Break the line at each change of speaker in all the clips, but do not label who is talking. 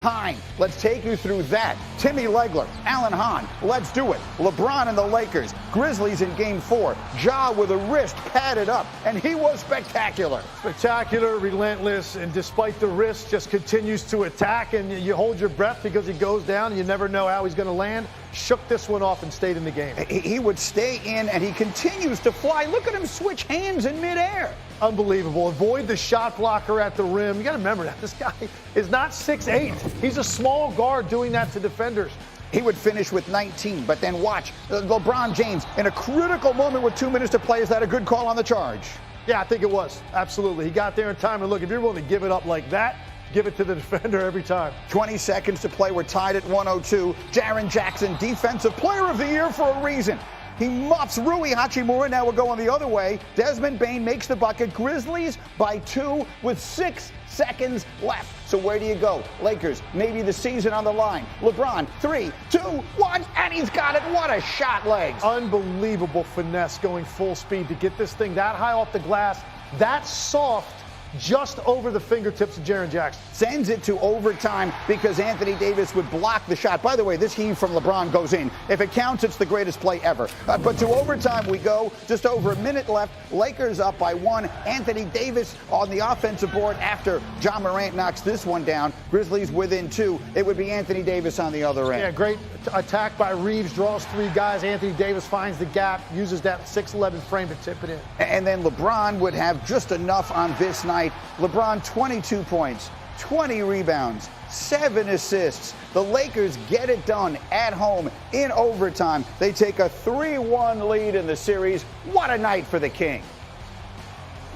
Hine, let's take you through that. Timmy Legler, Alan Hahn, let's do it. LeBron and the Lakers, Grizzlies in Game 4. Ja with a wrist padded up, and he was spectacular.
Spectacular, relentless, and despite the wrist, just continues to attack, and you hold your breath because he goes down, and you never know how he's going to land. Shook this one off and stayed in the game.
He would stay in, and he continues to fly. Look at him switch hands in midair.
Unbelievable. Avoid the shot blocker at the rim. You got to remember that this guy is not 6'8". He's a small guard doing that to defenders.
He would finish with 19, but then watch LeBron James in a critical moment with 2 minutes to play. Is that a good call on the charge?
Yeah, I think it was. Absolutely. He got there in time. And look, if you're willing to give it up like that, give it to the defender every time.
20 seconds to play. We're tied at 102. Jaren Jackson, Defensive Player of the Year for a reason. He muffs Rui Hachimura. Now we're going the other way. Desmond Bane makes the bucket. Grizzlies by 2 with 6 seconds left. So where do you go? Lakers, maybe the season on the line. LeBron, 3, 2, 1, and he's got it. What a shot, Legs.
Unbelievable finesse going full speed to get this thing that high off the glass, that soft, just over the fingertips of Jaren Jackson.
Sends it to overtime because Anthony Davis would block the shot. By the way, this heave from LeBron goes in. If it counts, it's the greatest play ever. But to overtime we go. Just over a minute left. Lakers up by 1. Anthony Davis on the offensive board after Ja Morant knocks this one down. Grizzlies within 2. It would be Anthony Davis on the other end.
Yeah, great attack by Reeves. Draws 3 guys. Anthony Davis finds the gap. Uses that 6'11" frame to tip it in.
And then LeBron would have just enough on this night. LeBron, 22 points, 20 rebounds, 7 assists. The Lakers get it done at home in overtime. They take a 3-1 lead in the series. What a night for the King.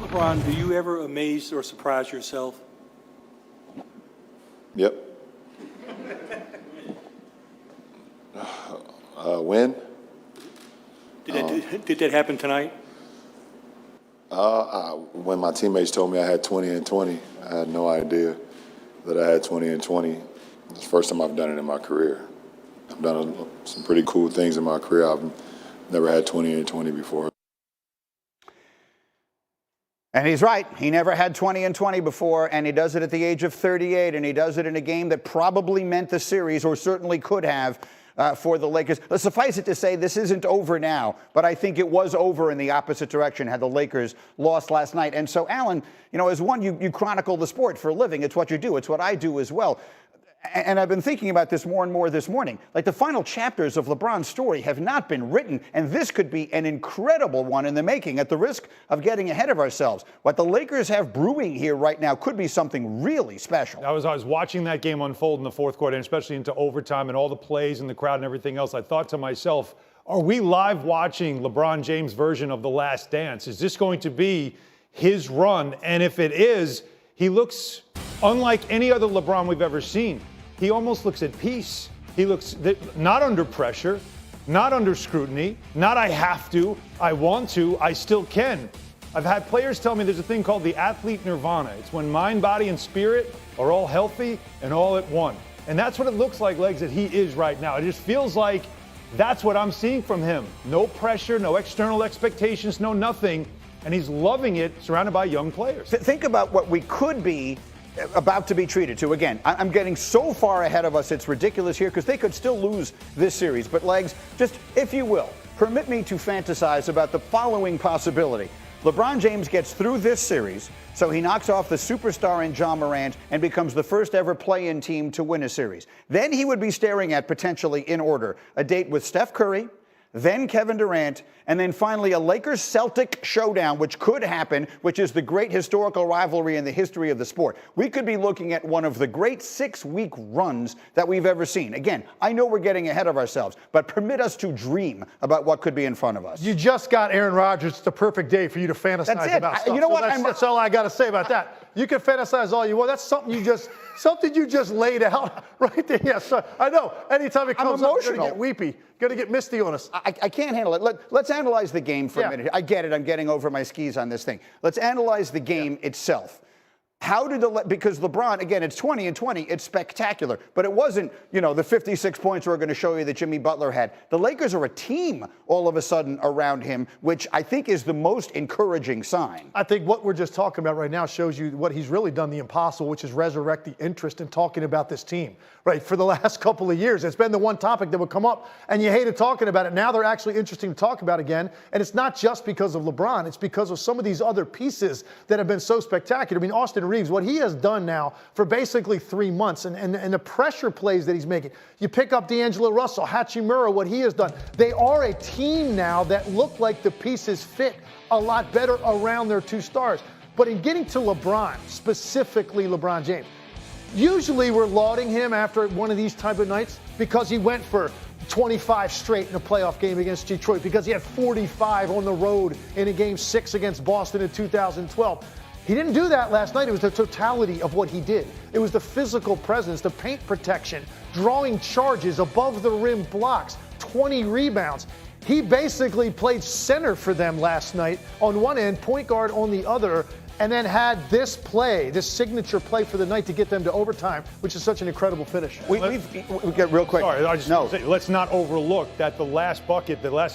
LeBron, do you ever amaze or surprise yourself?
Yep. When?
Did that happen tonight?
When my teammates told me I had 20 and 20, I had no idea that I had 20 and 20. It's the first time I've done it in my career. I've done some pretty cool things in my career. I've never had 20 and 20 before.
And he's right. He never had 20 and 20 before, and he does it at the age of 38, and he does it in a game that probably meant the series, or certainly could have, for the Lakers. Suffice it to say, this isn't over now, but I think it was over in the opposite direction had the Lakers lost last night. And so, Alan, you know, as one, you chronicle the sport for a living. It's what you do. It's what I do as well. And I've been thinking about this more and more this morning. Like, the final chapters of LeBron's story have not been written, and this could be an incredible one in the making, at the risk of getting ahead of ourselves. What the Lakers have brewing here right now could be something really special.
I was watching that game unfold in the fourth quarter, and especially into overtime and all the plays and the crowd and everything else. I thought to myself, are we live watching LeBron James' version of The Last Dance? Is this going to be his run? And if it is, he looks unlike any other LeBron we've ever seen. He almost looks at peace. He looks not under pressure, not under scrutiny, not I have to, I want to, I still can. I've had players tell me there's a thing called the athlete nirvana. It's when mind, body, and spirit are all healthy and all at one. And that's what it looks like, Legs, that he is right now. It just feels like that's what I'm seeing from him. No pressure, no external expectations, no nothing. And he's loving it, surrounded by young players.
Think about what we could be about to be treated to. Again, I'm getting so far ahead of us, it's ridiculous here, because they could still lose this series. But, Legs, just, if you will, permit me to fantasize about the following possibility. LeBron James gets through this series, so he knocks off the superstar in Ja Morant and becomes the first ever play-in team to win a series. Then he would be staring at, potentially in order, a date with Steph Curry, then Kevin Durant, and then finally a Lakers-Celtic showdown, which could happen, which is the great historical rivalry in the history of the sport. We could be looking at one of the great 6-week runs that we've ever seen. Again, I know we're getting ahead of ourselves, but permit us to dream about what could be in front of us.
You just got Aaron Rodgers. It's the perfect day for you to fantasize about stuff.
You know what?
That's all I got to say about that. You can fantasize all you want. That's something you just laid out right there. Yes, I know. Anytime it comes up, you're going to get weepy. Going to get misty on us.
I can't handle it. Let's analyze the game for a minute. I get it. I'm getting over my skis on this thing. Let's analyze the game itself. How did because LeBron, again, it's 20 and 20, it's spectacular, but it wasn't, the 56 points we're going to show you that Jimmy Butler had. The Lakers are a team all of a sudden around him, which I think is the most encouraging sign.
I think what we're just talking about right now shows you what he's really done the impossible, which is resurrect the interest in talking about this team, right? For the last couple of years, it's been the one topic that would come up, and you hated talking about it. Now they're actually interesting to talk about again, and it's not just because of LeBron. It's because of some of these other pieces that have been so spectacular. I mean, Austin Reeves, what he has done now for basically 3 months, and the pressure plays that he's making. You pick up D'Angelo Russell, Hachimura, what he has done. They are a team now that look like the pieces fit a lot better around their two stars. But in getting to LeBron, specifically LeBron James, usually we're lauding him after one of these type of nights because he went for 25 straight in a playoff game against Detroit, because he had 45 on the road in a game 6 against Boston in 2012. He didn't do that last night. It was the totality of what he did. It was the physical presence, the paint protection, drawing charges, above the rim blocks, 20 rebounds. He basically played center for them last night on one end, point guard on the other, and then had this play, this signature play for the night to get them to overtime, which is such an incredible finish.
We get real quick.
Sorry, I just want to say, let's not overlook that the last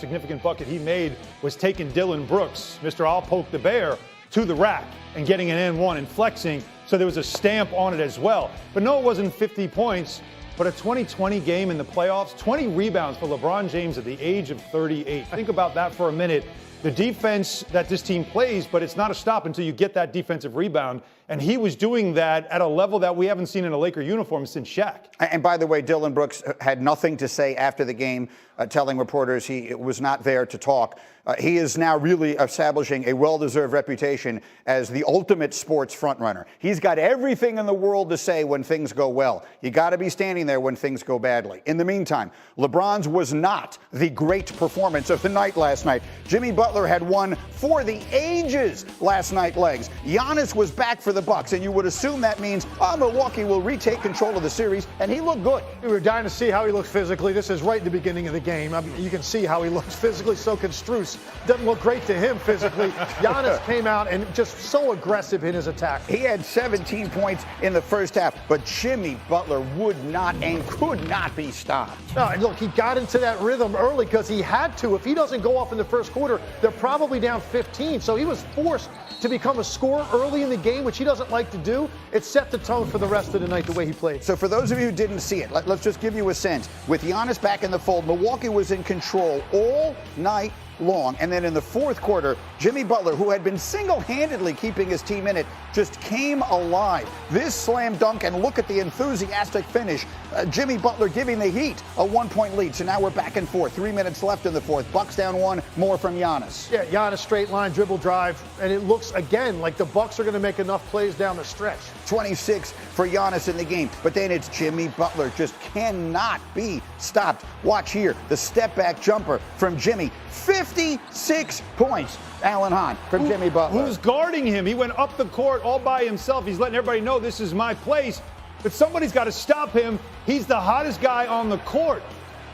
significant bucket he made was taking Dylan Brooks, Mr. I'll poke the bear, to the rack and getting an N1 and flexing. So there was a stamp on it as well. But no, it wasn't 50 points, but a 2020 game in the playoffs, 20 rebounds for LeBron James at the age of 38. Think about that for a minute. The defense that this team plays, but it's not a stop until you get that defensive rebound. And he was doing that at a level that we haven't seen in a Laker uniform since Shaq.
And by the way, Dylan Brooks had nothing to say after the game, telling reporters he was not there to talk. He is now really establishing a well-deserved reputation as the ultimate sports frontrunner. He's got everything in the world to say when things go well. You got to be standing there when things go badly. In the meantime, LeBron's was not the great performance of the night last night. Jimmy Butler had one for the ages last night, legs. Giannis was back for the Bucks, and you would assume that means Milwaukee will retake control of the series, and he looked good.
We were dying to see how he looked physically. This is right in the beginning of the game. I mean, you can see how he looks physically. So can Strus. Doesn't look great to him physically. Giannis came out and just so aggressive in his attack.
He had 17 points in the first half, but Jimmy Butler would not and could not be stopped.
No, and look, he got into that rhythm early because he had to. If he doesn't go off in the first quarter, they're probably down 15. So he was forced to become a scorer early in the game, which he doesn't like to do. It set the tone for the rest of the night, the way he played.
So for those of you who didn't see it, let's just give you a sense. With Giannis back in the fold, Milwaukee was in control all night long. And then in the fourth quarter, Jimmy Butler, who had been single-handedly keeping his team in it, just came alive. This slam dunk, and look at the enthusiastic finish. Jimmy Butler giving the Heat a 1-point lead. So now we're back and forth. 3 minutes left in the fourth. Bucks down 1, more from Giannis.
Yeah, Giannis straight line, dribble drive, and it looks, again, like the Bucks are going to make enough plays down the stretch.
26 for Giannis in the game. But then it's Jimmy Butler. Just cannot be stopped. Watch here. The step-back jumper from Jimmy. 56 points. Alan Hahn from Jimmy Butler.
Who's guarding him? He went up the court all by himself. He's letting everybody know this is my place. But somebody's got to stop him. He's the hottest guy on the court.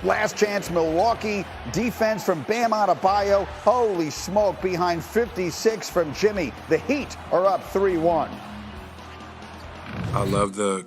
Last chance Milwaukee defense from Bam Adebayo. Holy smoke, behind 56 from Jimmy. The Heat are up 3-1.
I love the